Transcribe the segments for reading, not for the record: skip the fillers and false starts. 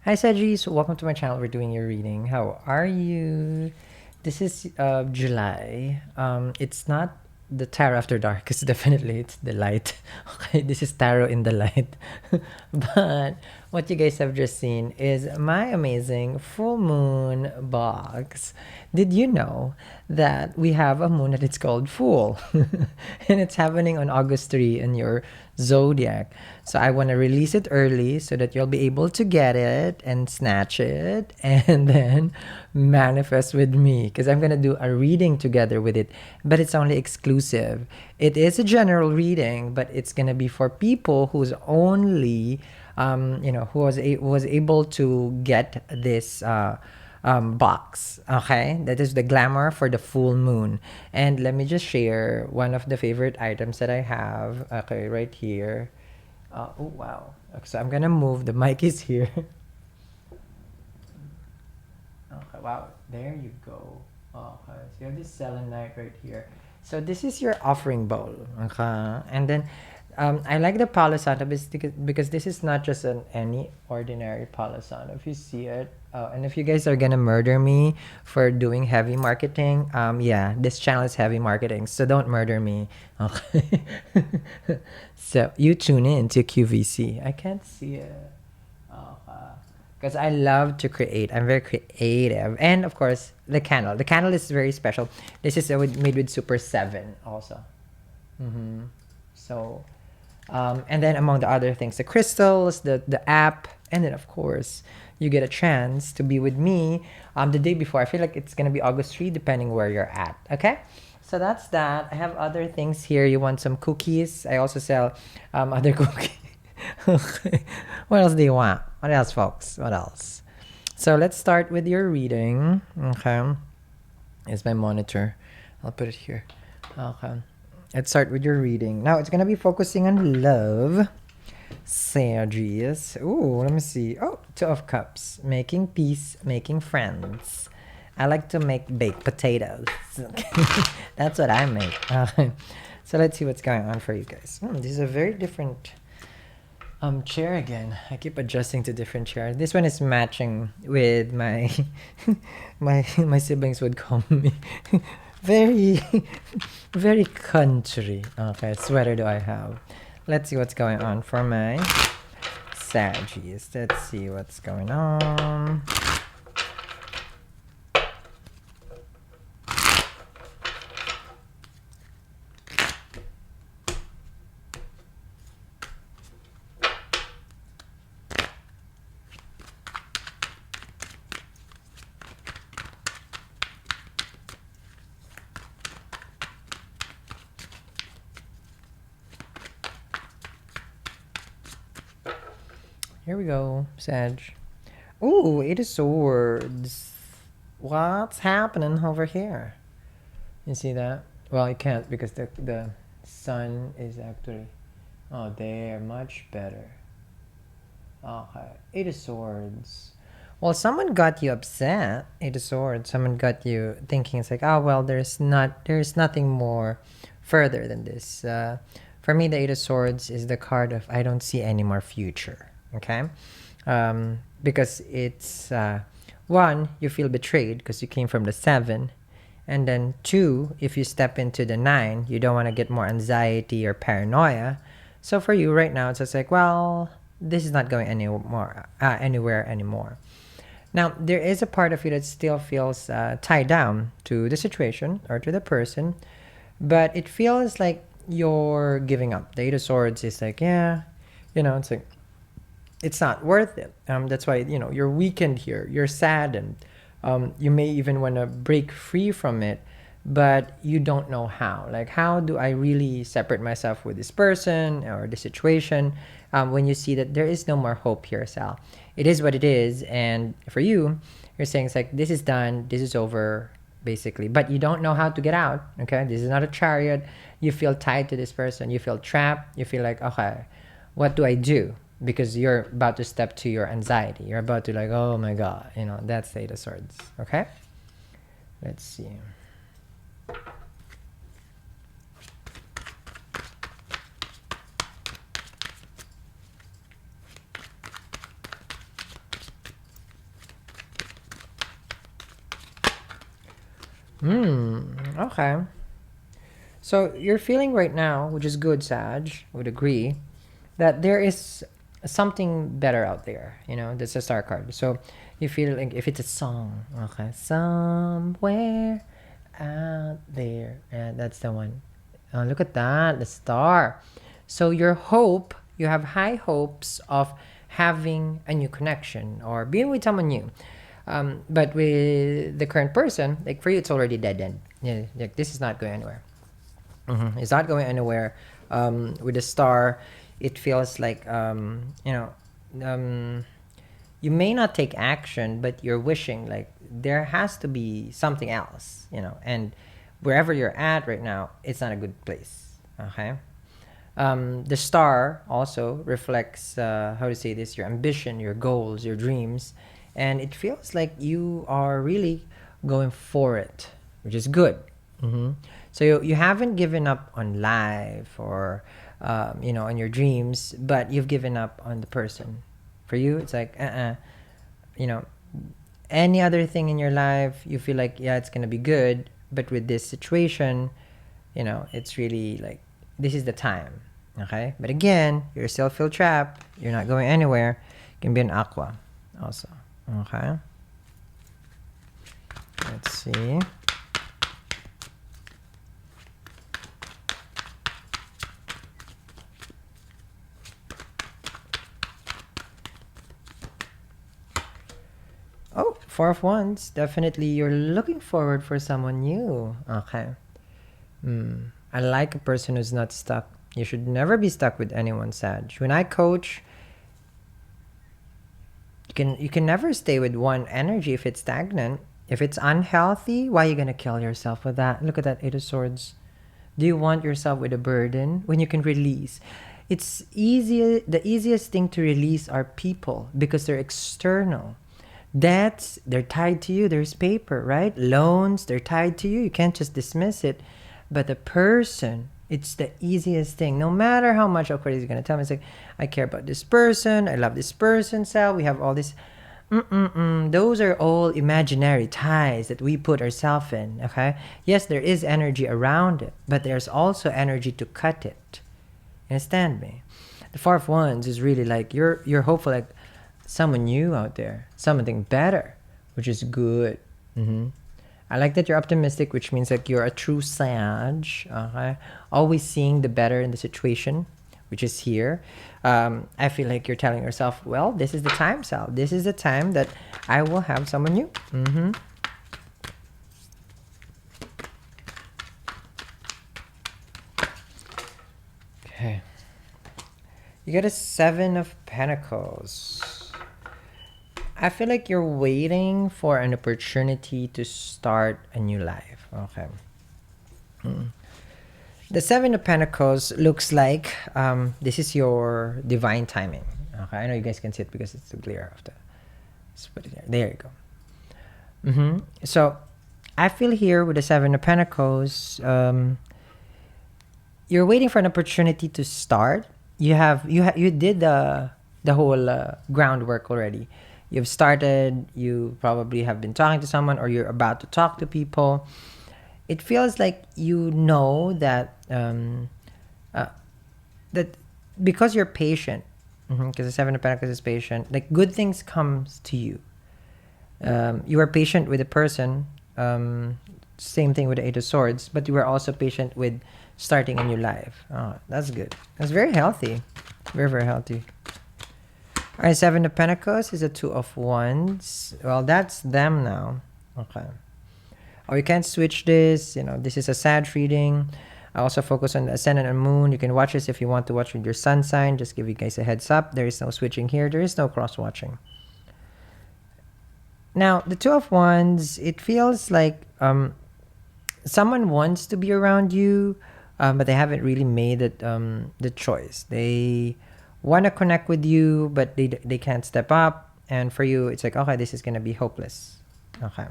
Hi Sagis, welcome to my channel. We're doing your reading. How are you? This is July. It's not the tarot after dark. It's definitely it's the light. Okay, this is tarot in the light. But what you guys have just seen is my amazing full moon box. Did you know that we have a moon that it's called full, and it's happening on August 3 in your zodiac? So I want to release it early so that you'll be able to get it and snatch it and then manifest with me, because I'm going to do a reading together with it, but it's only exclusive. It is a general reading, but it's going to be for people who's only who was able to get this box. Okay, that is the glamour for the full moon. And let me just share one of the favorite items that I have. Okay, right here. Oh wow. So I'm gonna move. The mic is here. Okay, wow. There you go. Okay, so you have this selenite right here. So this is your offering bowl. Okay, and then I like the Palo Santo because this is not just any ordinary Palo Santo. If you see it, and if you guys are gonna murder me for doing heavy marketing, yeah, this channel is heavy marketing, so don't murder me. Okay. So you tune in to QVC. I can't see it. Because I love to create. I'm very creative. And of course, the candle. The candle is very special. This is made with Super 7 also. So, and then among the other things, the crystals, the app, and then of course, you get a chance to be with me the day before. I feel like it's going to be August 3, depending where you're at. Okay? So that's that. I have other things here. You want some cookies? I also sell other cookies. Okay. What else do you want? What else, folks? What else? So let's start with your reading. Okay. Is my monitor. I'll put it here. Okay. Let's start with your reading. Now it's gonna be focusing on love. Sagittarius. Ooh, let me see. Oh, Two of Cups. Making peace, making friends. I like to make baked potatoes. That's what I make. So let's see what's going on for you guys. This is a very different chair again. I keep adjusting to different chairs. This one is matching with my my siblings would call me very very country. Okay, sweater do I have? Let's see what's going on for my Saggies. Let's see what's going on. Here we go, Sag. Ooh, Eight of Swords. What's happening over here? You see that? Well, you can't because the sun is actually... Oh, there. Much better. Okay. Eight of Swords. Well, someone got you upset. Eight of Swords. Someone got you thinking it's like, oh, well, there's nothing more further than this. For me, the Eight of Swords is the card of I don't see any more future. Okay, because it's one, you feel betrayed because you came from the 7, and then 2, if you step into the 9, you don't want to get more anxiety or paranoia. So for you right now, it's just like, well, this is not going anywhere anymore. Now there is a part of you that still feels tied down to the situation or to the person, but it feels like you're giving up. The Eight of Swords is like, yeah, it's like, it's not worth it. That's why, you're weakened here. You're saddened. You may even want to break free from it, but you don't know how. Like, how do I really separate myself with this person or the situation? When you see that there is no more hope here, Sal. It is what it is. And for you, you're saying it's like, this is done. This is over, basically. But you don't know how to get out. Okay? This is not a Chariot. You feel tied to this person. You feel trapped. You feel like, okay, what do I do? Because you're about to step to your anxiety. You're about to like, oh my God, that's the Eight of Swords. Okay? Let's see. Okay. So you're feeling right now, which is good, Sag, would agree, that there is something better out there. That's a star card. So you feel like if it's a song, okay, somewhere out there, and that's the one. Look at that, the star. So you have high hopes of having a new connection or being with someone new. But with the current person, like for you, it's already dead end. Yeah, like this is not going anywhere. It's not going anywhere. With the star, it feels like you may not take action, but you're wishing like there has to be something else, and wherever you're at right now, it's not a good place. Okay. The star also reflects how to say this, your ambition, your goals, your dreams, and it feels like you are really going for it, which is good. So you haven't given up on life or on your dreams, but you've given up on the person. For you, it's like you know any other thing in your life, you feel like yeah, it's gonna be good, but with this situation, it's really like this is the time. Okay, but again, you're still feel trapped. You're not going anywhere. You can be an aqua, also. Okay. Let's see. Oh, Four of Wands. Definitely, you're looking forward for someone new. Okay. I like a person who's not stuck. You should never be stuck with anyone, Sag. When I coach, you can never stay with one energy if it's stagnant. If it's unhealthy, why are you gonna kill yourself with that? Look at that Eight of Swords. Do you want yourself with a burden when you can release? It's easier. The easiest thing to release are people because they're external. Debts, they're tied to you. There's paper, right? Loans, they're tied to you. You can't just dismiss it. But the person, it's the easiest thing. No matter how much of course he's gonna tell me, it's like, I care about this person. I love this person. Sal, we have all this. Those are all imaginary ties that we put ourselves in. Okay. Yes, there is energy around it, but there's also energy to cut it. Understand me? The Four of Wands is really like you're hopeful, like someone new out there, something better, which is good. I like that you're optimistic, which means like you're a true Sag. Okay, always seeing the better in the situation, which is here. I feel like you're telling yourself, well, this is the time, Sal. This is the time that I will have someone new. Okay. You get a Seven of Pentacles. I feel like you're waiting for an opportunity to start a new life. Okay. The Seven of Pentacles looks like this is your divine timing. Okay, I know you guys can see it because it's the glare of the. Let's put it there. There you go. So, I feel here with the Seven of Pentacles, you're waiting for an opportunity to start. You did the whole groundwork already. You've started. You probably have been talking to someone, or you're about to talk to people. It feels like you know that that because you're patient, because the Seven of Pentacles is patient, like good things comes to you. You are patient with a person. Same thing with the Eight of Swords, but you are also patient with starting a new life. Oh, that's good. That's very healthy. Very, very healthy. All right, Seven of Pentacles is a Two of Wands. Well, that's them now. Okay. Or you can switch this. This is a sad reading. I also focus on the ascendant and moon. You can watch this if you want to watch with your sun sign. Just give you guys a heads up. There is no switching here. There is no cross-watching. Now, the Two of Wands, it feels like someone wants to be around you, but they haven't really made it the choice. They want to connect with you, but they can't step up. And for you, it's like, okay, this is going to be hopeless. Okay.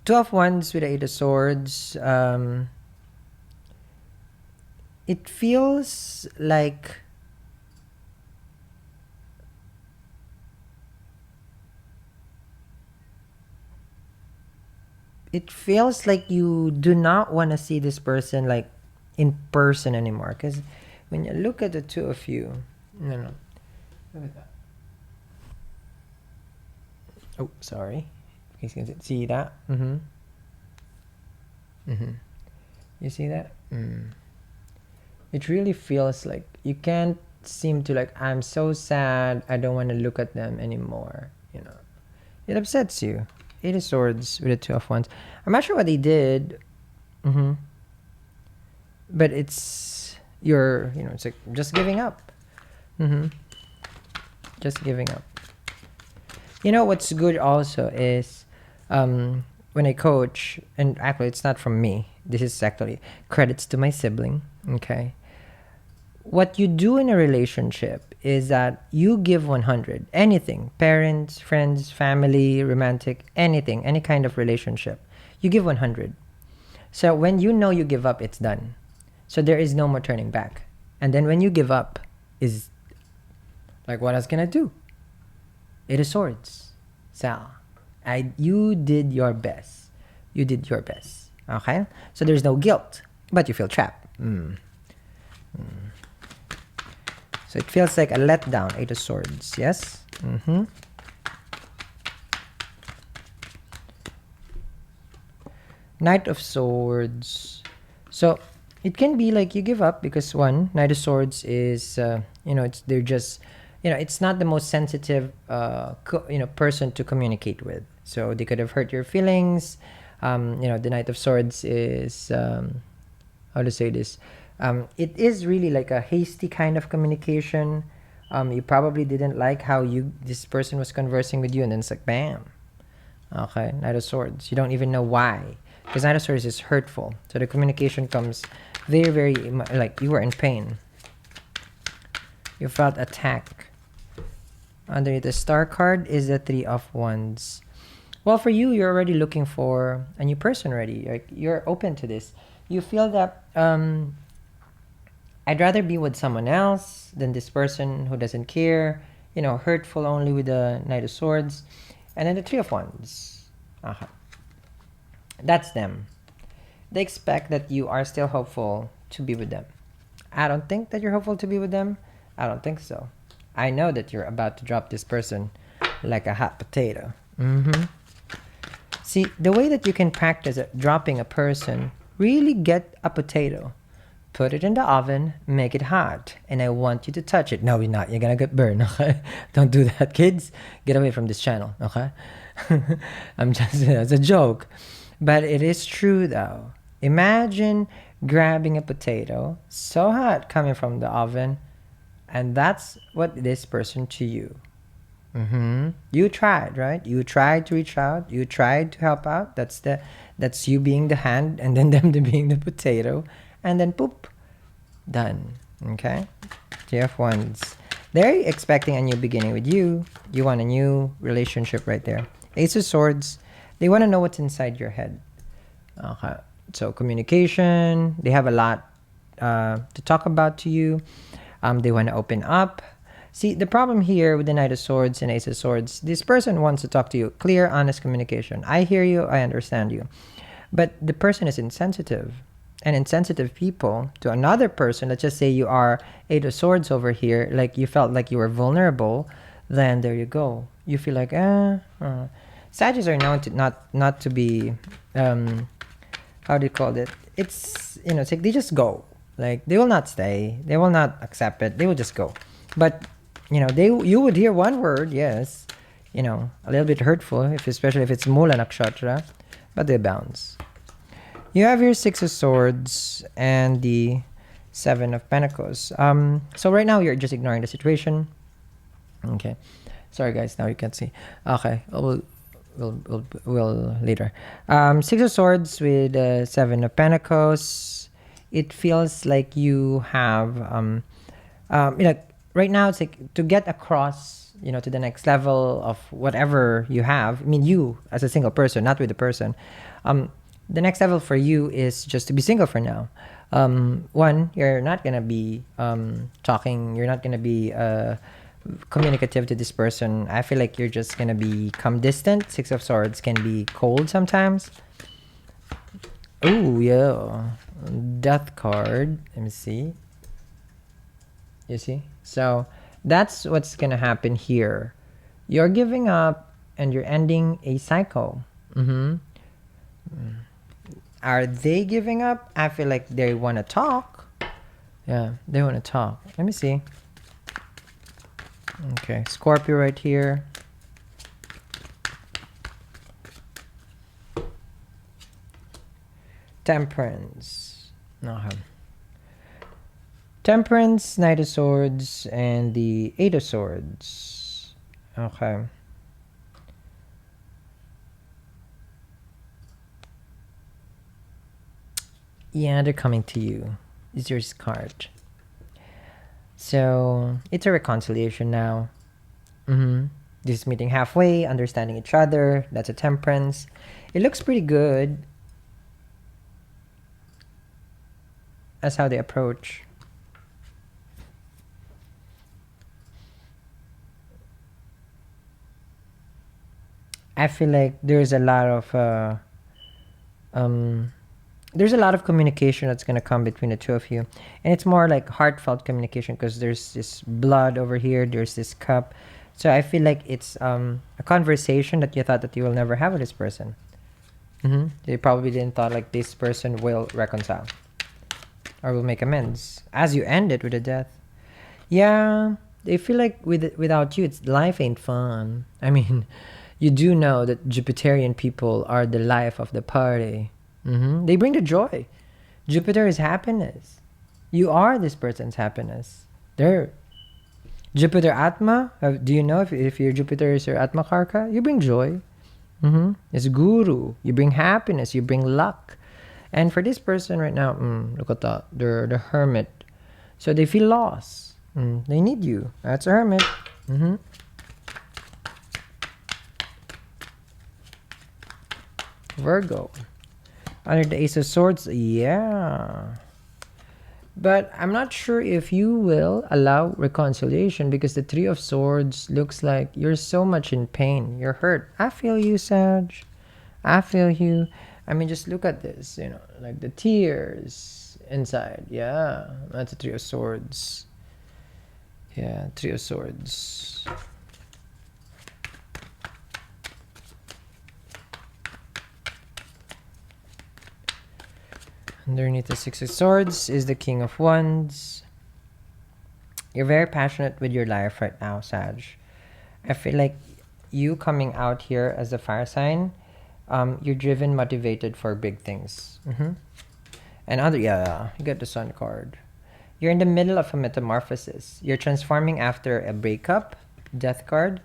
Two of Wands with the Eight of Swords. It feels like it feels like you do not want to see this person like in person anymore. Because when you look at the two of you, no, look at that. Oh, sorry. You can see that? You see that? It really feels like you can't seem to like, I'm so sad, I don't want to look at them anymore. You know, it upsets you. Eight of Swords with the Two of Wands. I'm not sure what they did. But it's it's like just giving up. Just giving up. You know what's good also is when I coach, and actually it's not from me. This is actually credits to my sibling. Okay. What you do in a relationship is that you give 100. Anything, parents, friends, family, romantic, anything, any kind of relationship, you give 100. So when you know you give up, it's done. So there is no more turning back. And then when you give up, is like, what else can I do? Eight of Swords. Sal, you did your best. You did your best. Okay? So there's no guilt, but you feel trapped. So it feels like a letdown. Eight of Swords. Yes? Knight of Swords. So it can be like you give up because one, Knight of Swords is, they're just, it's not the most sensitive, person to communicate with. So they could have hurt your feelings. The Knight of Swords is, how to say this? It is really like a hasty kind of communication. You probably didn't like how this person was conversing with you, and then it's like, bam. Okay, Knight of Swords. You don't even know why. Because Knight of Swords is hurtful. So the communication comes very, very, like you were in pain. You felt attacked. Underneath the Star card is the Three of Wands. Well, for you, you're already looking for a new person already. Like, you're open to this. You feel that I'd rather be with someone else than this person who doesn't care. Hurtful only with the Knight of Swords. And then the Three of Wands. That's them. They expect that you are still hopeful to be with them. I don't think that you're hopeful to be with them. I don't think so. I know that you're about to drop this person like a hot potato. See, the way that you can practice dropping a person, really get a potato, put it in the oven, make it hot, and I want you to touch it. No, you're not. You're gonna get burned, okay? Don't do that, kids. Get away from this channel, okay? It's a joke. But it is true, though. Imagine grabbing a potato, so hot, coming from the oven, and that's what this person to you. You tried, right? You tried to reach out. You tried to help out. That's you being the hand, and then them being the potato, and then poop, done. Okay. Three of Wands. They're expecting a new beginning with you. You want a new relationship right there. Ace of Swords. They want to know what's inside your head. Okay. So communication. They have a lot to talk about to you. They want to open up. See, the problem here with the Knight of Swords and Ace of Swords, this person wants to talk to you. Clear, honest communication. I hear you. I understand you. But the person is insensitive. And insensitive people to another person, let's just say you are Eight of Swords over here, like you felt like you were vulnerable, then there you go. You feel like, Sagittarius are known to not to be, how do you call it? It's, it's like they just go. Like, they will not stay. They will not accept it. They will just go. But, you would hear one word, yes, a little bit hurtful, especially if it's Mula Nakshatra, but they bounce. You have your Six of Swords and the Seven of Pentacles. So right now, you're just ignoring the situation. Okay. Sorry, guys. Now you can't see. Okay. We'll later. Six of Swords with Seven of Pentacles. It feels like you have, right now, it's like to get across, to the next level of whatever you have. I mean, you as a single person, not with the person. The next level for you is just to be single for now. One, you're not going to be talking. You're not going to be communicative to this person. I feel like you're just going to become distant. Six of Swords can be cold sometimes. Oh, yeah. Death card. Let me see. You see? So that's what's gonna happen here. You're giving up and you're ending a cycle. Mm-hmm. Are they giving up? I feel like they want to talk. Yeah, they want to talk. Let me see. Okay, Scorpio right here. Temperance. Okay. Temperance, Knight of Swords, and the Eight of Swords. Okay. Yeah, they're coming to you. Is your card. So it's a reconciliation now. Just meeting halfway, understanding each other. That's a temperance. It looks pretty good. That's how they approach. I feel like there's a lot of communication that's gonna come between the two of you, and it's more like heartfelt communication because there's this blood over here. There's this cup, so I feel like it's a conversation that you thought that you will never have with this person. You probably didn't thought like this person will reconcile or will make amends as you end it with a death. Yeah, they feel like without you, it's life ain't fun. I mean, you do know that Jupiterian people are the life of the party. They bring the joy. Jupiter is happiness. You are this person's happiness. They're Jupiter Atma. Do you know if your Jupiter is your Atma Karka? You bring joy. It's Guru. You bring happiness. You bring luck. And for this person right now, look at that. They're the Hermit. So they feel lost. They need you. That's a Hermit. Virgo. Under the Ace of Swords, yeah. But I'm not sure if you will allow reconciliation because the Three of Swords looks like you're so much in pain. You're hurt. I feel you, Sag. I feel you. I mean, just look at this, like the tears inside. Yeah, that's the Three of Swords. Yeah, Three of Swords. Underneath the Six of Swords is the King of Wands. You're very passionate with your life right now, Sag. I feel like you coming out here as a fire sign, you're driven, motivated for big things. And you get the Sun card. You're in the middle of a metamorphosis. You're transforming after a breakup, Death card.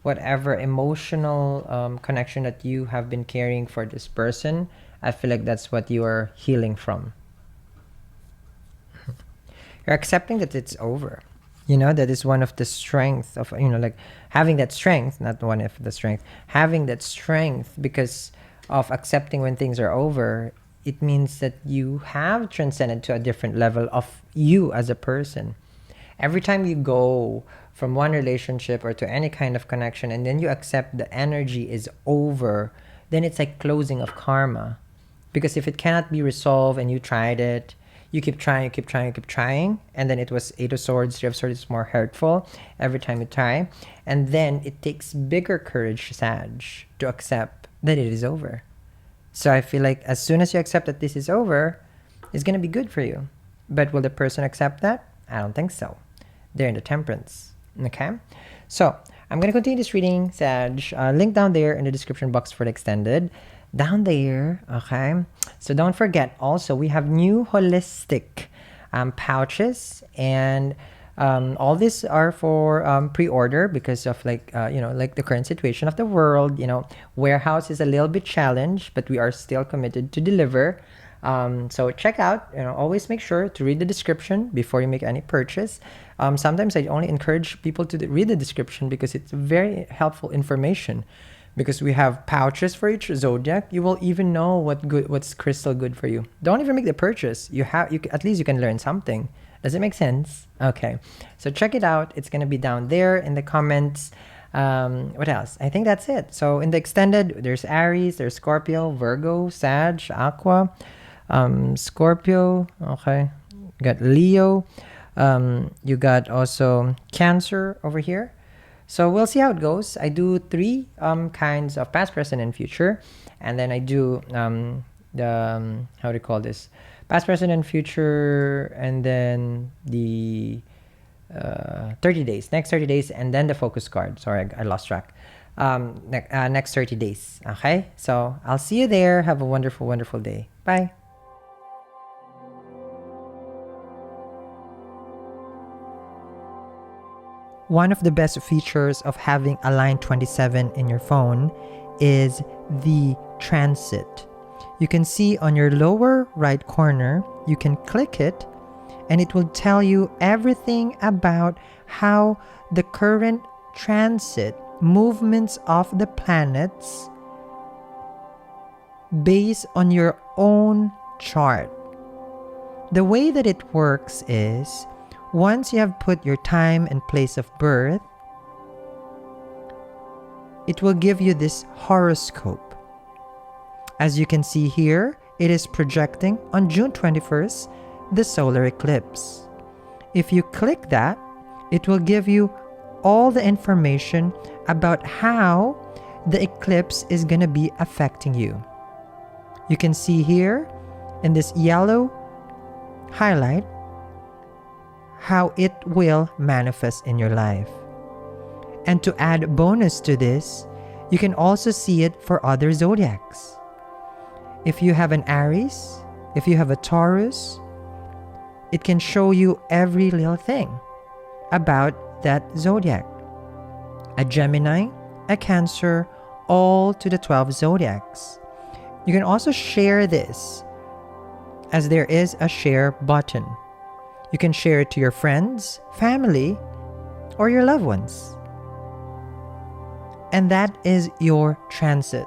Whatever emotional connection that you have been carrying for this person, I feel like that's what you are healing from. You're accepting that it's over. That is one of the strength of, like having that strength, not one of the strength, having that strength because of accepting when things are over. It means that you have transcended to a different level of you as a person. Every time you go from one relationship or to any kind of connection and then you accept the energy is over, then it's like closing of karma. Because if it cannot be resolved and you tried it, you keep trying, and then it was Eight of Swords, Three of Swords is more hurtful every time you try. And then it takes bigger courage, Sag, to accept that it is over. So I feel like as soon as you accept that this is over, it's going to be good for you. But will the person accept that? I don't think so. They're in the Temperance. Okay? So I'm going to continue this reading, Sag. Link down there in the description box for the extended. Down there, okay? So don't forget, also, we have new holistic pouches. And all these are for pre-order because of like the current situation of the world. Warehouse is a little bit challenged, but we are still committed to deliver. So check out, always make sure to read the description before you make any purchase. Sometimes I only encourage people to read the description because it's very helpful information. Because we have pouches for each zodiac, you will even know what's crystal good for you. Don't even make the purchase. At least you can learn something. Does it make sense? Okay, so check it out. It's gonna be down there in the comments. What else? I think that's it. So in the extended, there's Aries, there's Scorpio, Virgo, Sag, Aqua. Scorpio, okay. You got Leo. You got also Cancer over here. So we'll see how it goes. I do 3 kinds of past, present, and future, and then I do the how do you call this? Past, present, and future, and then the 30 days, next 30 days, and then the focus card. Sorry, I lost track. Next 30 days. Okay, so I'll see you there. Have a wonderful, wonderful day. Bye. One of the best features of having a line 27 in your phone is the transit. You can see on your lower right corner, you can click it and it will tell you everything about how the current transit movements of the planets based on your own chart. The way that it works is, once you have put your time and place of birth, it will give you this horoscope. As you can see here, it is projecting on June 21st, the solar eclipse. If you click that, it will give you all the information about how the eclipse is going to be affecting you. You can see here in this yellow highlight how it will manifest in your life. And to add bonus to this, you can also see it for other zodiacs. If you have an Aries, if you have a Taurus, it can show you every little thing about that zodiac. A Gemini, a Cancer, all to the 12 zodiacs. You can also share this, as there is a share button. You can share it to your friends, family, or your loved ones. And that is your transit.